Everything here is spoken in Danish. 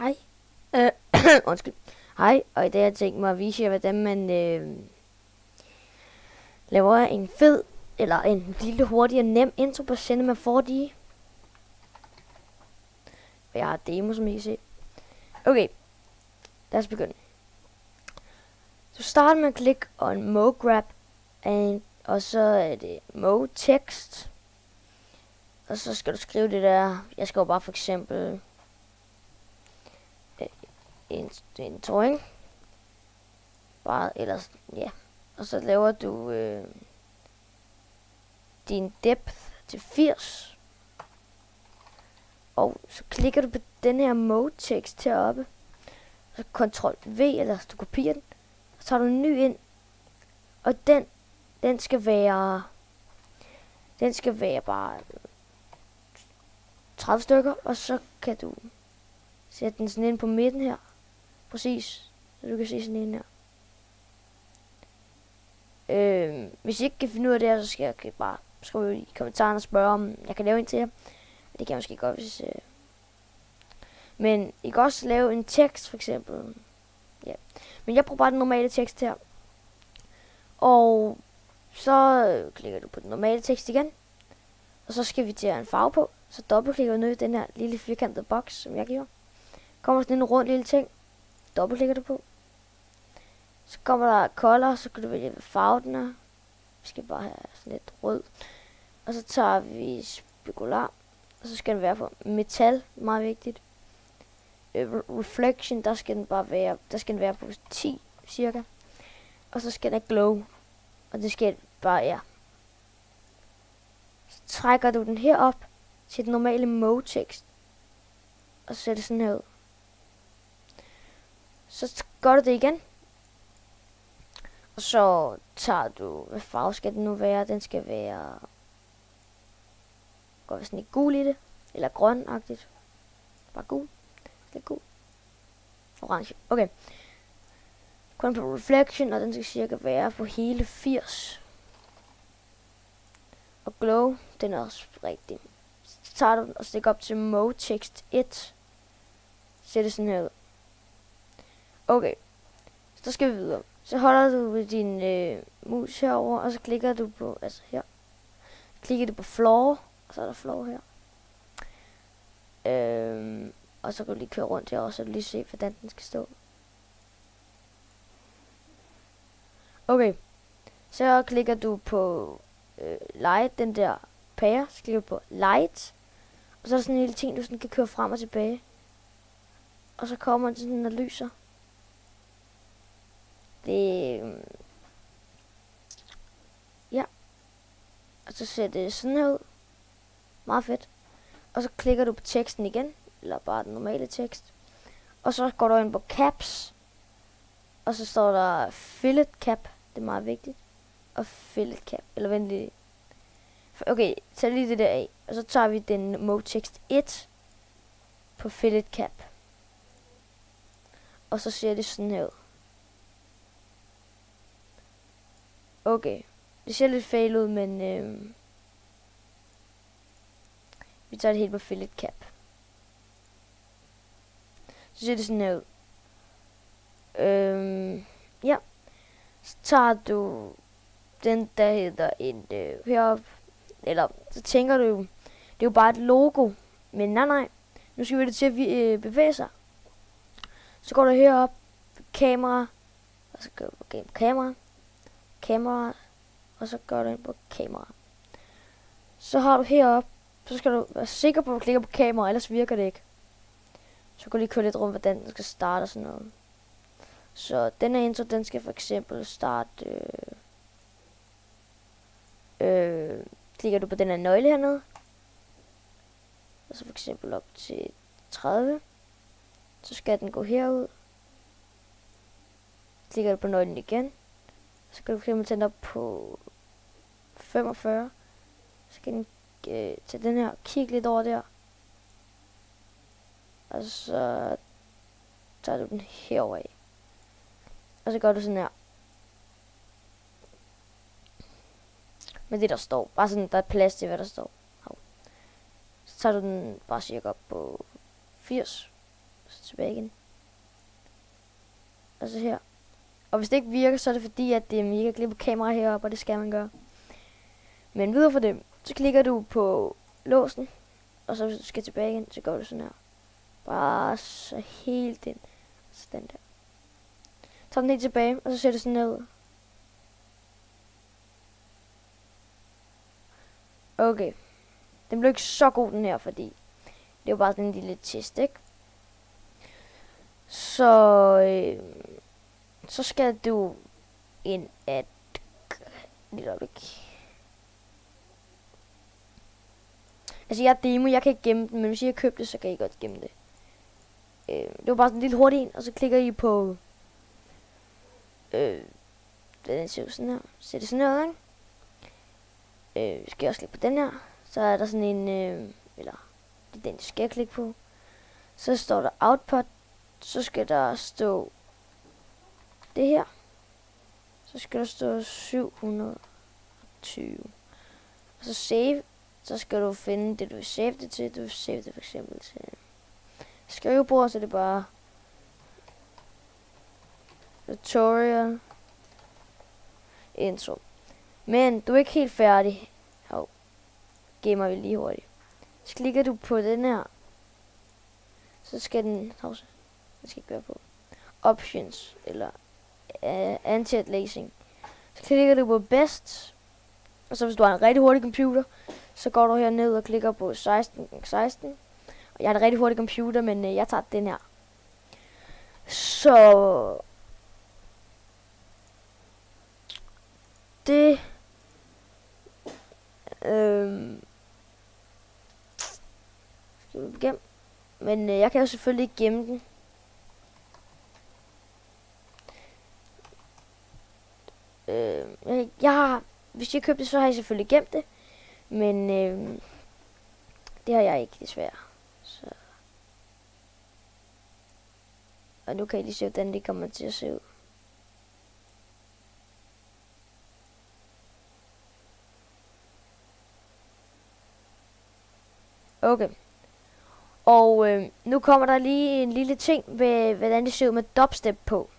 Hej. Undskyld. Hej, og i dag har jeg tænkt mig at vise jer, hvordan man laver en fed, eller en lille hurtig og nem intro på Cinema 4D. Og jeg har demo, som I kan se. Okay, lad os begynde. Så starter med at klikke on Mo Grab, og så er det Mo Text. Og så skal du skrive det der. Jeg skriver bare for eksempel intro, ikke? Bare ellers, ja. Og så laver du din depth til 80. Og så klikker du på den her mode tekst heroppe. Så Ctrl V, eller du kopierer den. Så tager du en ny ind. Og den skal være bare 30 stykker. Og så kan du sætte den sådan ind på midten her. Præcis. Så du kan se sådan en her. Hvis I ikke kan finde ud af det her, så skal jeg bare skrive i kommentarerne og spørge, om jeg kan lave en til jer. Det kan jeg måske godt, hvis... Men I kan også lave en tekst, for eksempel. Ja. Men jeg bruger bare den normale tekst her. Og så klikker du på den normale tekst igen. Og så skal vi til at have en farve på. Så dobbeltklikker du ned i den her lille firkantede boks, som jeg gjorde. Kommer sådan en rund lille ting. Dobbeltklikker du på. Så kommer der color, så kan du vælge, hvad farve den er. Vi skal bare have sådan lidt rød. Og så tager vi spekular. Og så skal den være på metal, meget vigtigt. Reflection, der skal den være på 10 cirka. Og så skal den have glow. Og det skal bare, ja. Så trækker du den herop til den normale mode tekst. Og så ser det sådan her ud. Så gør du det igen. Og så tager du, hvad farve skal den nu være? Den skal være, går sådan lidt gul i det, eller grønagtigt. Bare gul. Lidt gul. Orange. Okay. Kun på reflection, og den skal cirka være på hele 80. Og glow, den er også rigtig. Så tager du den og stikker op til mode text 1. Ser det sådan her ud. Okay. Så skal vi videre. Så holder du din mus herover, og så klikker du på, altså her. Klikker du på floor, og så er der floor her. Og så kan du lige køre rundt herover, så du lige se, hvordan den skal stå. Okay. Så klikker du på light, den der pære, så klikker du på light. Og så er der sådan en lille ting, du sådan kan køre frem og tilbage. Og så kommer den sådan og lyser. Det... Ja. Og så ser det sådan her ud. Meget fedt. Og så klikker du på teksten igen. Eller bare den normale tekst. Og så går du ind på caps. Og så står der fillet cap. Det er meget vigtigt. Og fillet cap. Eller vent lige. Okay, tag lige det der af. Og så tager vi den mode tekst 1 på fillet cap. Og så ser det sådan her ud. Okay, det ser lidt fail ud, men vi tager det helt på fillet cap. Så ser det sådan her ud. Ja. Så tager du den, der hedder en heroppe. Eller så tænker du, det er jo bare et logo. Men nej. Nu skal vi det til at bevæge sig. Så går du herop, kamera. Og så går du på kamera. Og så går du ind på kamera. Så har du heroppe, så skal du være sikker på, at du klikker på kamera, ellers virker det ikke. Så kan du lige køre lidt rundt, hvordan den skal starte og sådan noget. Så den her intro, den skal for eksempel starte... klikker du på den her nøgle hernede. Og så for eksempel op til 30. Så skal den gå herud. Klikker du på nøglen igen. Så kan du fx tænde op på 45. Så kan den tage den her, kigge lidt over der. Og så tager du den herover af. Og så gør du sådan her. Med det der står. Bare sådan, der er plads til hvad der står. Så tager du den bare cirka op på 80. tilbage igen. Og så her. Og hvis det ikke virker, så er det fordi, at det virker glip på kamera heroppe, og det skal man gøre. Men videre for det, så klikker du på låsen, og så hvis du skal tilbage igen, så går du sådan her. Bare så helt ind. Så den der. Tag den helt tilbage, og så sætter du sådan ned. Okay. Den blev ikke så god den her, fordi det er jo bare sådan en lille test, ikke? Så skal du ind at... Lidt øjeblik. Altså jeg er demo, jeg kan ikke gemme den, men hvis I har købt det, så kan I godt gemme det. Det var bare sådan en lille hurtig en, og så klikker I på... den ser sådan her. Ser det sådan noget, ikke? Skal jeg også klikke på den her. Så er der sådan en... eller... Det er den, du skal klikke på. Så står der output. Så skal der stå... det her. Så skal der stå 720. Og så save. Så skal du finde det, du vil save det til. Du vil save det for eksempel til skrivebord, så det er bare tutorial intro. Men du er ikke helt færdig. Hov. Gemmer vi lige hurtigt. Så klikker du på den her. Så skal den pause. Den skal ikke være på. Options eller anti-aliasing. Så klikker du på best. Og så hvis du har en rigtig hurtig computer, så går du herned og klikker på 16x16. Og jeg har en rigtig hurtig computer, men jeg tager den her. Så det gem. Men jeg kan jo selvfølgelig ikke gemme den. Hvis jeg købte det, så har jeg selvfølgelig gemt det. Men det har jeg ikke, desværre. Så. Og nu kan I lige se, hvordan det kommer til at se ud. Okay. Og nu kommer der lige en lille ting ved, hvordan det ser ud med dubstep på.